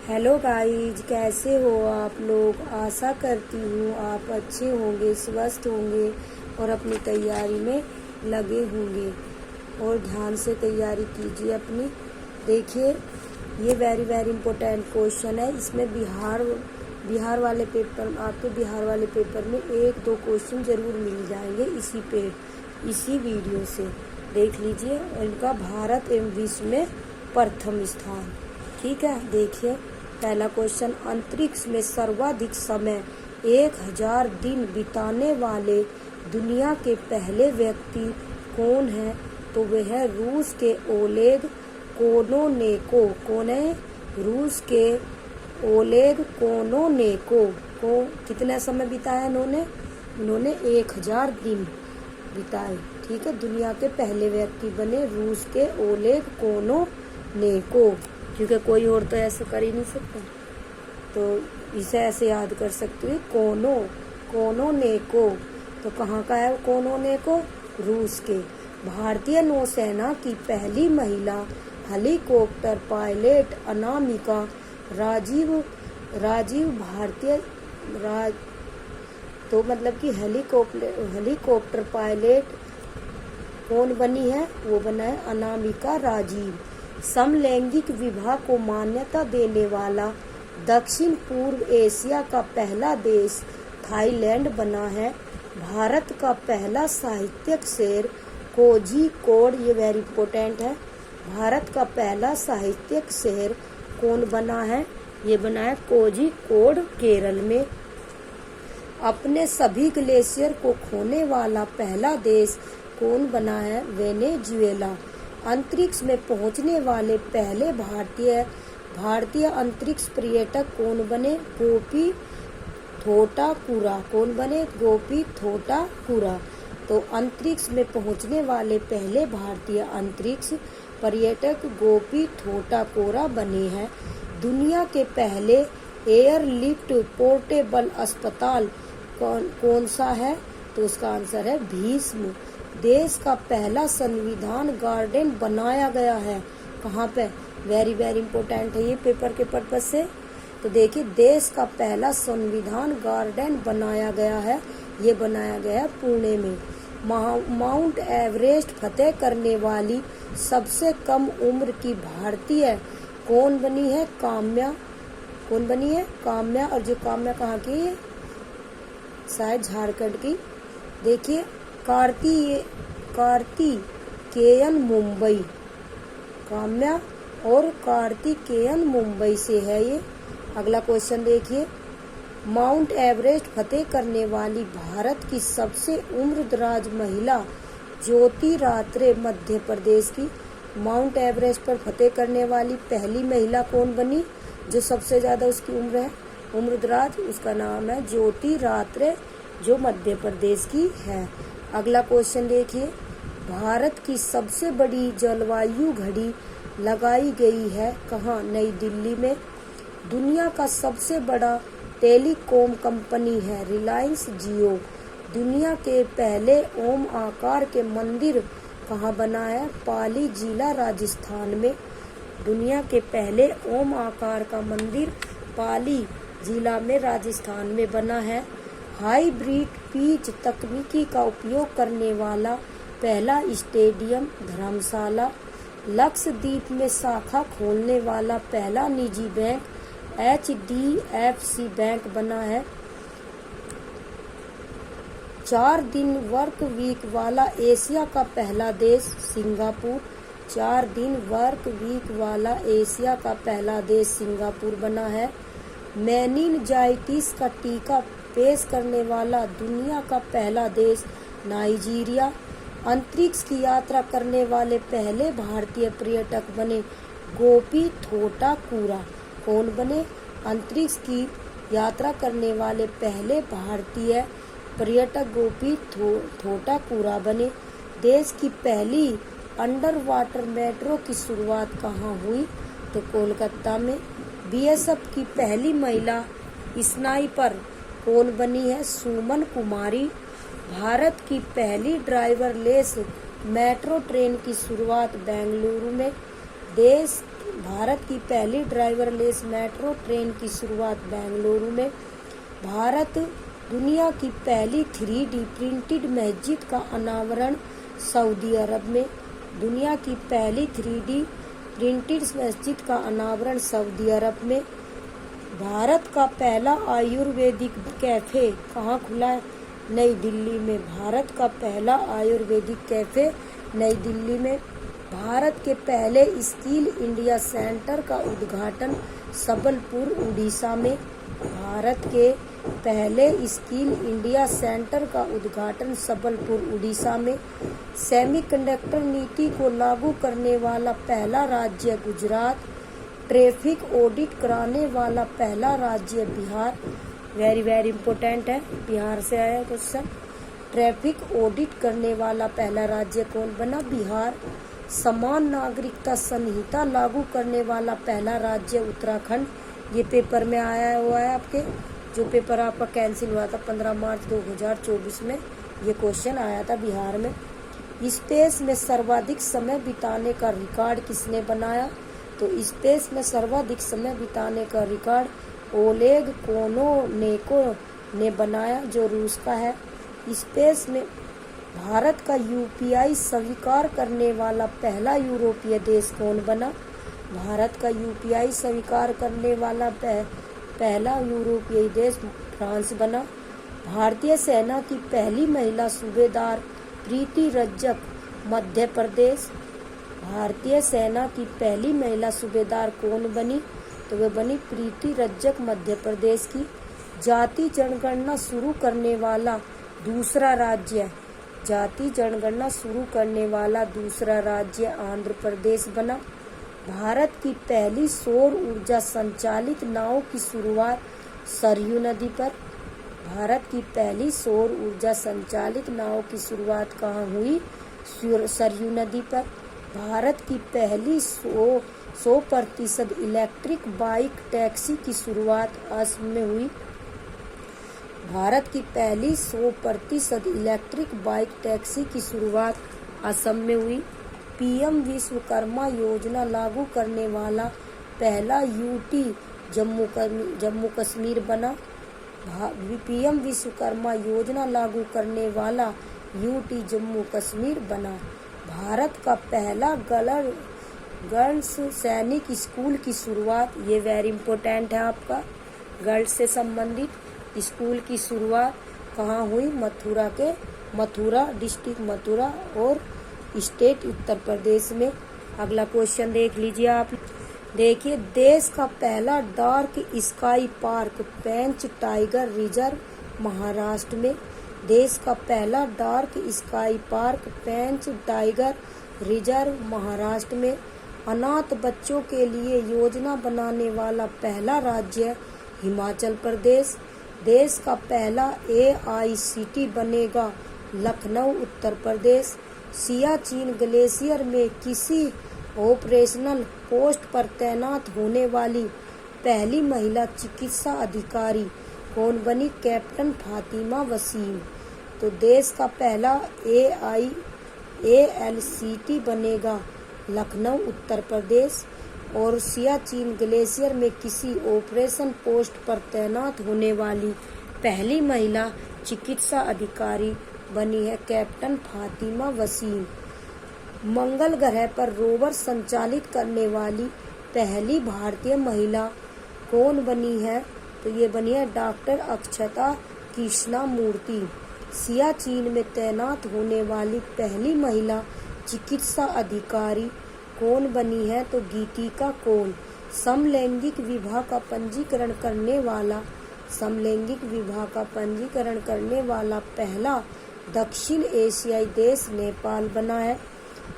Hello guys, कैसे हो आप लोग। आशा करती हूँ आप अच्छे होंगे, स्वस्थ होंगे और अपनी तैयारी में लगे होंगे और ध्यान से तैयारी कीजिए अपनी। देखिए, ये वेरी वेरी इम्पोर्टेंट क्वेश्चन है। इसमें बिहार वाले पेपर, आपके बिहार वाले पेपर में एक दो क्वेश्चन जरूर मिल जाएंगे इसी वीडियो से। देख लीजिए, इनका भारत एवं विश्व में प्रथम स्थान। ठीक है, देखिए पहला क्वेश्चन, अंतरिक्ष में सर्वाधिक समय 1000 दिन बिताने वाले दुनिया के पहले व्यक्ति कौन है? तो वह है रूस के ओलेग कोनोनेको। कौन है? रूस के ओलेग कोनोनेको को कितना समय बिताया इन्होंने 1000 दिन बिताए। ठीक है, दुनिया के पहले व्यक्ति बने रूस के ओलेग कोनोनेको, क्योंकि कोई और तो ऐसा कर ही नहीं सकता, तो इसे ऐसे याद कर सकते हो, कोनोनेको। तो कहाँ का है कोनोनेको? रूस के। भारतीय नौसेना की पहली महिला हेलीकॉप्टर पायलट अनामिका राजीव भारतीय तो मतलब कि हेलीकॉप्टर पायलट कौन बनी है? वो बना है अनामिका राजीव। समलैंगिक विवाह को मान्यता देने वाला दक्षिण पूर्व एशिया का पहला देश थाईलैंड बना है। भारत का पहला साहित्यिक शेर कोझिकोड, ये वेरी इंपॉर्टेंट है। भारत का पहला साहित्यिक शेर कौन बना है? ये बना है कोझिकोड, केरल में। अपने सभी ग्लेशियर को खोने वाला पहला देश कौन बना है? वेनेजुएला। अंतरिक्ष में पहुंचने वाले पहले भारतीय अंतरिक्ष पर्यटक कौन बने? गोपी थोटाकुरा। कौन बने? गोपी थोटाकुरा। तो अंतरिक्ष में पहुंचने वाले पहले भारतीय अंतरिक्ष पर्यटक गोपी थोटाकुरा बने हैं। दुनिया के पहले एयरलिफ्ट पोर्टेबल अस्पताल कौन सा है? तो उसका आंसर है भीष्म। देश का पहला संविधान गार्डन बनाया गया है। कहाँ पे? वेरी वेरी इंपॉर्टेंट है ये पेपर के पर्पज से। तो देखिए, देश का पहला संविधान गार्डन बनाया गया है, ये बनाया गया है पुणे में। माउंट एवरेस्ट फतेह करने वाली सबसे कम उम्र की भारतीय कौन बनी है? काम्या। कौन बनी है? काम्या। और जो काम्या कहाँ की है? शायद झारखंड की। देखिए, कार्तिकेयन मुंबई। काम्या और कार्तिकेयन मुंबई से है ये। अगला क्वेश्चन देखिए, माउंट एवरेस्ट फतेह करने वाली भारत की सबसे उम्रदराज महिला ज्योति रात्रे मध्य प्रदेश की। माउंट एवरेस्ट पर फतेह करने वाली पहली महिला कौन बनी जो सबसे ज्यादा उसकी उम्र है, उम्रदराज? उसका नाम है ज्योति रात्रे, जो मध्य प्रदेश की है। अगला क्वेश्चन देखिए, भारत की सबसे बड़ी जलवायु घड़ी लगाई गई है कहाँ? नई दिल्ली में। दुनिया का सबसे बड़ा टेलीकॉम कंपनी है रिलायंस जियो। दुनिया के पहले ओम आकार के मंदिर कहाँ बना है? पाली जिला राजस्थान में। दुनिया के पहले ओम आकार का मंदिर पाली जिला में राजस्थान में बना है। हाइब्रिड पिच तकनीकी का उपयोग करने वाला पहला स्टेडियम धर्मशाला। लक्षद्वीप में शाखा खोलने वाला पहला निजी बैंक HDFC बैंक बना है। 4 दिन वर्क वीक वाला एशिया का पहला देश सिंगापुर। 4 दिन वर्क वीक वाला एशिया का पहला देश सिंगापुर बना है। मेनिनजाइटिस का टीका पेश करने वाला दुनिया का पहला देश नाइजीरिया। अंतरिक्ष की यात्रा करने वाले पहले भारतीय पर्यटक बने गोपी थोटाकुरा। कौन बने? अंतरिक्ष की यात्रा करने वाले पहले भारतीय पर्यटक गोपी थोटाकुरा बने। देश की पहली अंडर वाटर मेट्रो की शुरुआत कहाँ हुई? तो कोलकाता में। BSF की पहली महिला स्नाइपर कौन बनी है? सुमन कुमारी। भारत की पहली ड्राइवरलेस मेट्रो ट्रेन की शुरुआत बेंगलुरु में। भारत की पहली ड्राइवरलेस मेट्रो ट्रेन की शुरुआत बेंगलुरु में। भारत दुनिया की पहली 3D प्रिंटेड मस्जिद का अनावरण सऊदी अरब में। दुनिया की पहली 3D प्रिंटेड मस्जिद का अनावरण सऊदी अरब में। भारत का पहला आयुर्वेदिक कैफे कहाँ खुला है? नई दिल्ली में। भारत का पहला आयुर्वेदिक कैफे नई दिल्ली में। भारत के पहले स्किल इंडिया सेंटर का उद्घाटन सबलपुर उड़ीसा में। भारत के पहले स्किल इंडिया सेंटर का उद्घाटन सबलपुर उड़ीसा में। सेमीकंडक्टर नीति को लागू करने वाला पहला राज्य गुजरात। ट्रैफिक ऑडिट कराने वाला पहला राज्य बिहार। वेरी वेरी इंपॉर्टेंट है, बिहार से आया क्वेश्चन। ट्रैफिक ऑडिट करने वाला पहला राज्य कौन बना? बिहार। समान नागरिकता संहिता लागू करने वाला पहला राज्य उत्तराखंड। ये पेपर में आया हुआ है आपके, जो पेपर आपका कैंसिल हुआ था 15 मार्च 2024 में, ये क्वेश्चन आया था बिहार में। स्पेस में सर्वाधिक समय बिताने का रिकॉर्ड किसने बनाया? तो स्पेस में सर्वाधिक समय बिताने का रिकॉर्ड ओलेग कोनोनेको ने बनाया, जो रूस का है। स्पेस में भारत का यूपीआई स्वीकार करने वाला पहला यूरोपीय देश कौन बना? भारत का यूपीआई स्वीकार करने वाला पहला यूरोपीय देश फ्रांस बना। भारतीय सेना की पहली महिला सूबेदार प्रीति रज्जक, मध्य प्रदेश। भारतीय सेना की पहली महिला सूबेदार कौन बनी? तो वह बनी प्रीति रज्जक, मध्य प्रदेश की। जाति जनगणना शुरू करने वाला दूसरा राज्य, जाति जनगणना शुरू करने वाला दूसरा राज्य आंध्र प्रदेश बना। भारत की पहली सौर ऊर्जा संचालित नाव की शुरुआत सरयू नदी पर। भारत की पहली सौर ऊर्जा संचालित नाव की शुरुआत कहाँ हुई? सरयू नदी पर। भारत की पहली 100% इलेक्ट्रिक बाइक टैक्सी की शुरुआत असम में हुई। भारत की पहली 100% इलेक्ट्रिक बाइक टैक्सी की शुरुआत असम में हुई। पीएम विश्वकर्मा योजना लागू करने वाला पहला यूटी जम्मू कश्मीर बना। पीएम विश्वकर्मा योजना लागू करने वाला यूटी जम्मू कश्मीर बना। भारत का पहला गर्ल्स सैनिक स्कूल की शुरुआत, ये वेरी इंपॉर्टेंट है आपका, गर्ल्स से संबंधित स्कूल की शुरुआत कहाँ हुई? मथुरा डिस्ट्रिक्ट मथुरा और स्टेट उत्तर प्रदेश में। अगला क्वेश्चन देख लीजिए आप। देखिए, देश का पहला डार्क स्काई पार्क पेंच टाइगर रिजर्व महाराष्ट्र में। देश का पहला डार्क स्काई पार्क पेंच टाइगर रिजर्व महाराष्ट्र में। अनाथ बच्चों के लिए योजना बनाने वाला पहला राज्य हिमाचल प्रदेश। देश का पहला AICT बनेगा लखनऊ उत्तर प्रदेश। सियाचिन ग्लेशियर में किसी ऑपरेशनल पोस्ट पर तैनात होने वाली पहली महिला चिकित्सा अधिकारी कौन बनी? कैप्टन फातिमा वसीम। तो देश का पहला ALCT बनेगा लखनऊ उत्तर प्रदेश। और सियाचिन ग्लेशियर में किसी ऑपरेशन पोस्ट पर तैनात होने वाली पहली महिला चिकित्सा अधिकारी बनी है कैप्टन फातिमा वसीम। मंगल ग्रह पर रोवर संचालित करने वाली पहली भारतीय महिला कौन बनी है? तो ये बनी है डॉक्टर अक्षता कृष्णमूर्ति। सियाचिन में तैनात होने वाली पहली महिला चिकित्सा अधिकारी कौन बनी है? तो गीतिका कौल। समलैंगिक विवाह का पंजीकरण करने वाला पहला दक्षिण एशियाई देश नेपाल बना है।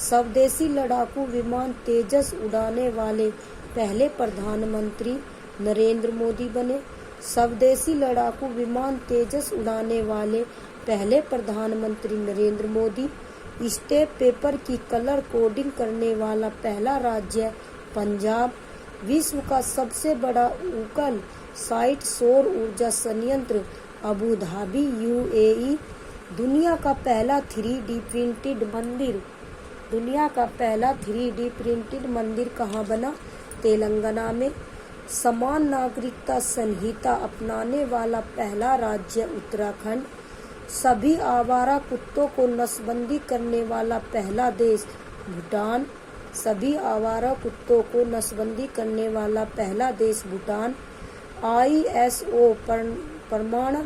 स्वदेशी लड़ाकू विमान तेजस उड़ाने वाले पहले प्रधानमंत्री नरेंद्र मोदी बने। स्वदेशी लड़ाकू विमान तेजस उड़ाने वाले पहले प्रधानमंत्री नरेंद्र मोदी। स्टेप पेपर की कलर कोडिंग करने वाला पहला राज्य पंजाब। विश्व का सबसे बड़ा उकल साइट सौर ऊर्जा संयंत्र अबू धाबी UAE। दुनिया का पहला 3D प्रिंटेड मंदिर कहाँ बना? तेलंगाना में। समान नागरिकता संहिता अपनाने वाला पहला राज्य उत्तराखंड। सभी आवारा कुत्तों को नसबंदी करने वाला पहला देश भूटान। सभी आवारा कुत्तों को नसबंदी करने वाला पहला देश भूटान। ISO प्रमाण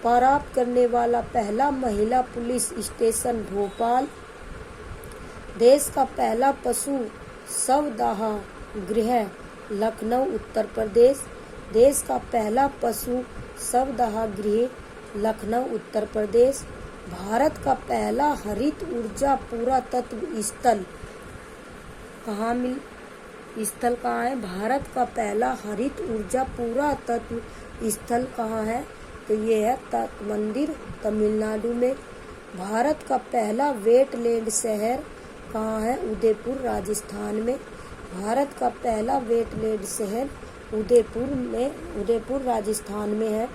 प्राप्त करने वाला पहला महिला पुलिस स्टेशन भोपाल। देश का पहला पशु शवदाह गृह लखनऊ उत्तर प्रदेश। देश का पहला पशु शवदाह गृह लखनऊ उत्तर प्रदेश। भारत का पहला हरित ऊर्जा पुरातत्व स्थल कहाँ है? भारत का पहला हरित ऊर्जा पुरातत्व स्थल कहाँ है? तो ये है तट मंदिर, तमिलनाडु में। भारत का पहला वेटलैंड शहर कहाँ है? उदयपुर, राजस्थान में। भारत का पहला वेटलैंड शहर उदयपुर राजस्थान में है।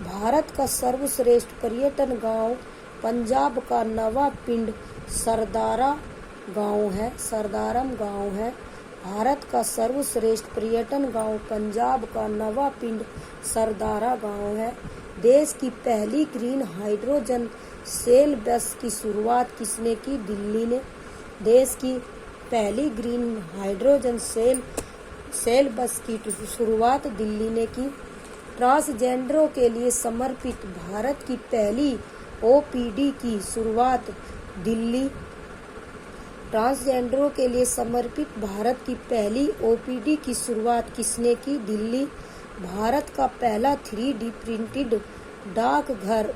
भारत का सर्वश्रेष्ठ पर्यटन गांव पंजाब का नवा पिंड सरदारम गांव है। भारत का सर्वश्रेष्ठ पर्यटन गांव पंजाब का नवा पिंड सरदारा गांव है। देश की पहली ग्रीन हाइड्रोजन सेल बस की शुरुआत किसने की? दिल्ली ने। देश की पहली ग्रीन हाइड्रोजन सेल बस की शुरुआत दिल्ली ने की। ट्रांसजेंडरों के लिए समर्पित भारत की पहली OPD की शुरुआत दिल्ली। ट्रांसजेंडरों के लिए समर्पित भारत की पहली OPD की शुरुआत किसने की? दिल्ली। भारत का पहला 3D प्रिंटेड डाकघर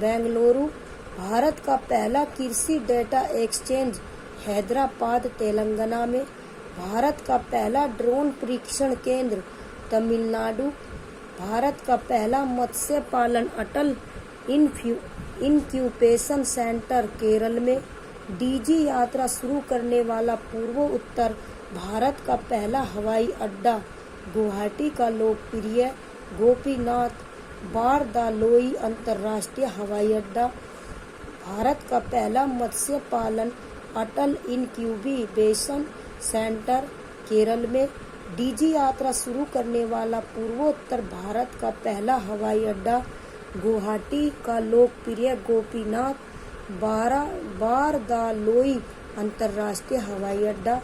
बेंगलुरु। भारत का पहला कृषि डेटा एक्सचेंज हैदराबाद, तेलंगाना में। भारत का पहला ड्रोन परीक्षण केंद्र तमिलनाडु। भारत का पहला मत्स्य पालन अटल इनक्यूबेशन सेंटर केरल में। DG यात्रा शुरू करने वाला पूर्वोत्तर भारत का पहला हवाई अड्डा गुवाहाटी का लोकप्रिय गोपीनाथ बारदालोई अंतर्राष्ट्रीय हवाई अड्डा। भारत का पहला मत्स्य पालन अटल इनक्यूबेशन सेंटर केरल में। DG यात्रा शुरू करने वाला पूर्वोत्तर भारत का पहला हवाई अड्डा गुवाहाटी का लोकप्रिय गोपीनाथ बारदालोई अंतर्राष्ट्रीय हवाई अड्डा।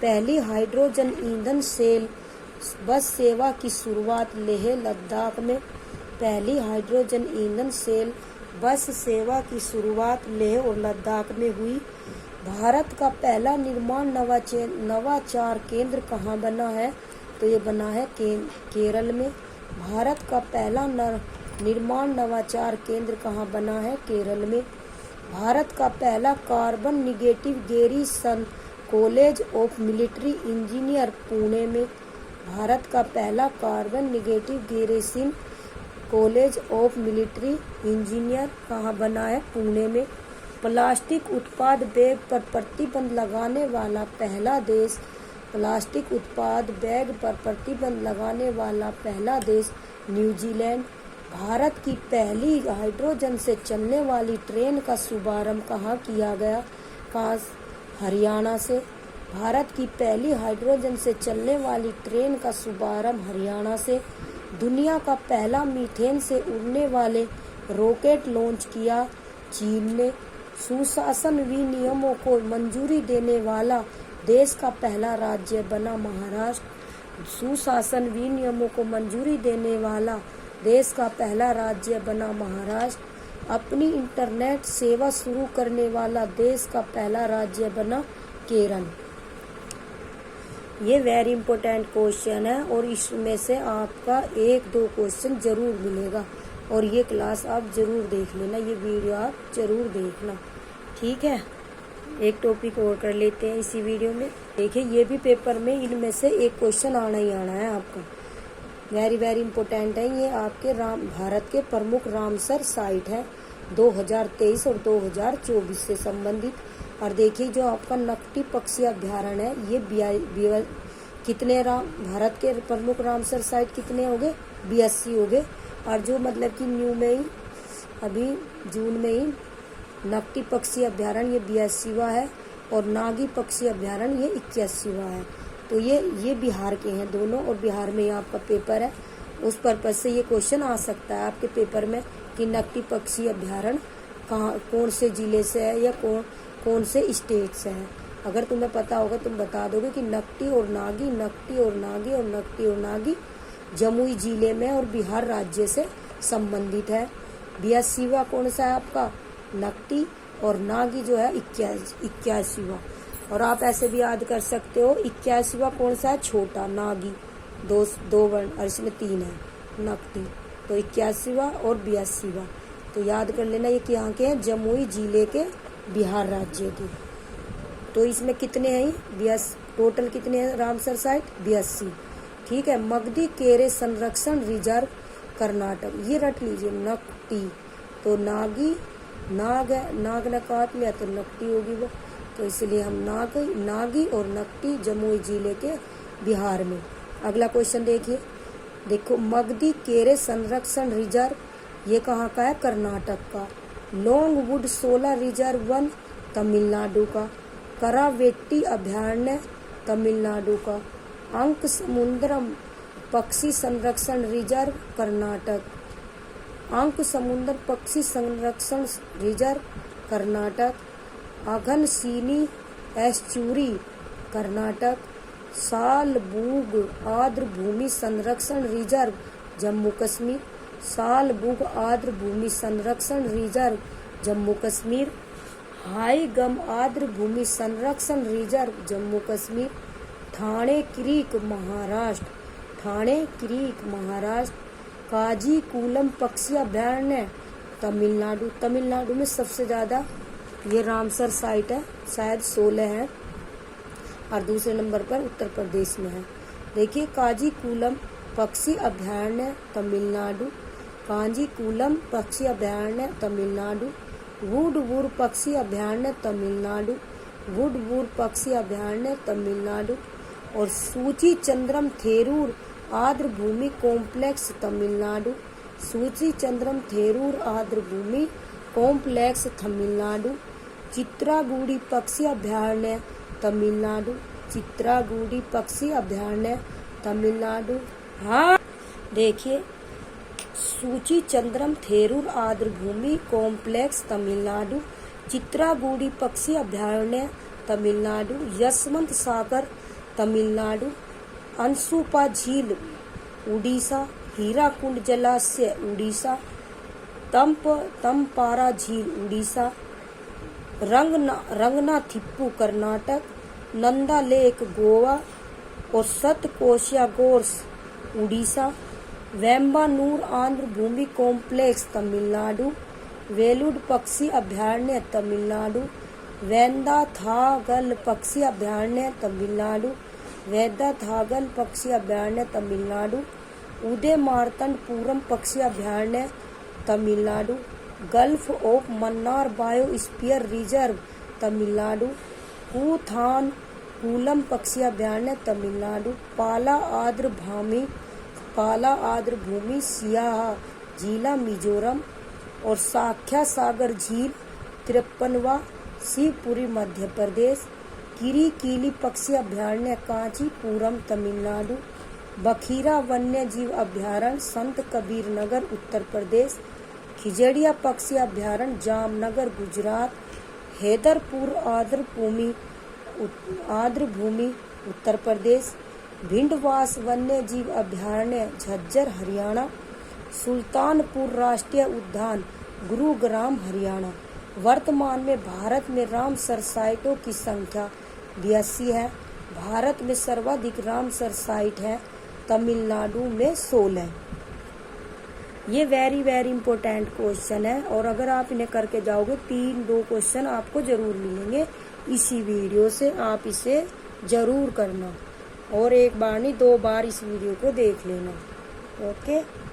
पहली हाइड्रोजन ईंधन सेल बस सेवा की शुरुआत लेह लद्दाख में। पहली हाइड्रोजन ईंधन सेल बस सेवा की शुरुआत लेह और लद्दाख में हुई। भारत का पहला निर्माण नवाचार केंद्र कहाँ बना है? तो ये बना है केरल में। भारत का पहला निर्माण नवाचार केंद्र कहाँ बना है? केरल में। भारत का पहला carbon negative garrison college of military engineer Pune में। भारत का पहला carbon negative garrison college of military engineer कहाँ बना है? पुणे में। प्लास्टिक उत्पाद बैग पर प्रतिबंध लगाने वाला पहला देश प्लास्टिक उत्पाद बैग पर प्रतिबंध लगाने वाला पहला देश न्यूजीलैंड। भारत की पहली हाइड्रोजन से चलने वाली ट्रेन का शुभारंभ कहाँ किया गया? हरियाणा से। भारत की पहली हाइड्रोजन से चलने वाली ट्रेन का शुभारंभ हरियाणा से। दुनिया का पहला मीथेन से उड़ने वाले रॉकेट लॉन्च किया चीन ने। सुशासन विनियमों को मंजूरी देने वाला देश का पहला राज्य बना महाराष्ट्र। सुशासन विनियमों को मंजूरी देने वाला देश का पहला राज्य बना महाराष्ट्र। अपनी इंटरनेट सेवा शुरू करने वाला देश का पहला राज्य बना केरल। ये वेरी इंपॉर्टेंट क्वेश्चन है और इसमें से आपका 1-2 क्वेश्चन जरूर मिलेगा और ये क्लास आप जरूर देख लेना, ये वीडियो आप जरूर देखना, ठीक है। एक टॉपिक और कर लेते हैं इसी वीडियो में। देखिए ये भी पेपर में इनमें से एक क्वेश्चन आना ही आना है आपको, वेरी वेरी इंपॉर्टेंट है। ये आपके भारत के प्रमुख रामसर साइट है 2023 और 2024 से संबंधित। और देखिए जो आपका नकटी पक्षी अभ्यारण्य है ये कितने भारत के प्रमुख रामसर साइट कितने हो गए? 82 हो गए। और जो मतलब कि न्यू में ही अभी जून में ही नकटी पक्षी अभ्यारण्य ये 82वां है। और नागी पक्षी अभ्यारण्य ये 81वां है। तो ये बिहार के हैं दोनों, और बिहार में आपका पेपर है, उस पर्पज से ये क्वेश्चन आ सकता है आपके पेपर में कि नकटी पक्षी अभ्यारण्य कहाँ, कौन से जिले से है या कौन से स्टेट से है। अगर तुम्हें पता होगा तुम बता दोगे कि नकटी और नागी, नकटी और नागी और नकटी और नागी जमुई जिले में और बिहार राज्य से संबंधित है। 82वां कौन सा है आपका, नकटी, और नागी जो है 81वां। और आप ऐसे भी याद कर सकते हो 81वां कौन सा है, छोटा, नागी दो वर्ण और इसमें 3 है, नकटी। तो 81वां और 82वां तो याद कर लेना, ये यहाँ के हैं, जमुई जिले के, बिहार राज्य के। तो इसमें कितने हैं, टोटल कितने हैं रामसर साइट, 82। ठीक है। मगधी केरे संरक्षण रिजर्व कर्नाटक, ये रट लीजिए, नकटी। तो नागी, नाग है, नाग ने काट लिया तो नकटी होगी वो, तो इसलिए हम नागी और नकटी जमुई जिले के, बिहार में। अगला क्वेश्चन देखिए, देखो मगधी केरे संरक्षण रिजर्व ये कहाँ का है, कर्नाटक का। लॉन्गवुड 16 रिजर्व वन तमिलनाडु का। करावेट्टी अभयारण्य तमिलनाडु का। अंक समुद्रम पक्षी संरक्षण रिजर्व कर्नाटक। अंक समुद्र पक्षी संरक्षण रिजर्व कर्नाटक। अघनशिनी एस्चुरी कर्नाटक। सालबुग आर्द्र भूमि संरक्षण रिजर्व जम्मू कश्मीर। सालबुग आर्द्र भूमि संरक्षण रिजर्व जम्मू कश्मीर। हाईगम आर्द्र भूमि संरक्षण reserve Jammu Kashmir. Thane creek Maharashtra. Thane creek Maharashtra. काजीकुलम पक्षी अभयारण्य तमिलनाडु। तमिलनाडु में सबसे ज्यादा ये रामसर साइट है, शायद 16 है, और दूसरे नंबर पर उत्तर प्रदेश में है। देखिए काजीकुलम पक्षी अभयारण्य तमिलनाडु। काजीकुलम पक्षी अभयारण्य तमिलनाडु। वुडवुड पक्षी अभयारण्य तमिलनाडु। वुडवुड पक्षी अभयारण्य तमिलनाडु। और सूची चंद्रम थेरूर आर्द्र भूमि कॉम्प्लेक्स तमिलनाडु। सूची चंद्रम थेरूर आर्द्र भूमि कॉम्प्लेक्स तमिलनाडु। चित्रागुड़ी पक्षी अभयारण्य तमिलनाडु। चित्रागुड़ी पक्षी अभयारण्य तमिलनाडु। हाँ देखिए, सूची चंद्रम थेरूर आर्द्र भूमि कॉम्प्लेक्स तमिलनाडु। चित्रागुड़ी पक्षी अभयारण्य तमिलनाडु। यशवंत सागर तमिलनाडु। अंशुपा झील उड़ीसा। हीराकुंड जलाशय उड़ीसा। तमपारा झील उड़ीसा। रंगनाथिप्पू कर्नाटक। नंदा लेक गोवा। और सतकोशिया गोर्स उड़ीसा। वेम्बानूर आंध्र भूमि कॉम्प्लेक्स तमिलनाडु। वेलुड पक्षी अभयारण्य तमिलनाडु। वेदाथागल पक्षी अभयारण्य तमिलनाडु। वेदाथागल पक्षी अभयारण्य तमिलनाडु। उदय मार्तंडपुरम पक्षी अभयारण्य Tamil Nadu. Gulf of Mannar biosphere reserve Tamil Nadu. Koonthankulam पक्षी अभयारण्य तमिलनाडु। पाला आर्द्र भूमि सियाहा जिला मिजोरम। और साख्या सागर झील 53वां शिवपुरी मध्य प्रदेश। किरीकिली पक्षी अभयारण्य कांचीपुरम तमिलनाडु। बखीरा वन्य जीव अभयारण्य संत कबीर नगर उत्तर प्रदेश। खिजड़िया पक्षी अभयारण्य जामनगर गुजरात। हैदरपुर आर्द्र भूमि उत्तर प्रदेश। भिंडवास वन्य जीव अभयारण्य झज्जर हरियाणा। सुल्तानपुर राष्ट्रीय उद्यान गुरुग्राम हरियाणा। वर्तमान में भारत में रामसर साइटों की संख्या 82 है। भारत में सर्वाधिक रामसर साइट है, तमिलनाडु में 16। ये वेरी इम्पोर्टेंट क्वेश्चन है, और अगर आप इन्हें करके जाओगे 3-2 क्वेश्चन आपको जरूर मिलेंगे इसी वीडियो से। आप इसे जरूर करना, और एक बार नहीं 2 बार इस वीडियो को देख लेना। ओके।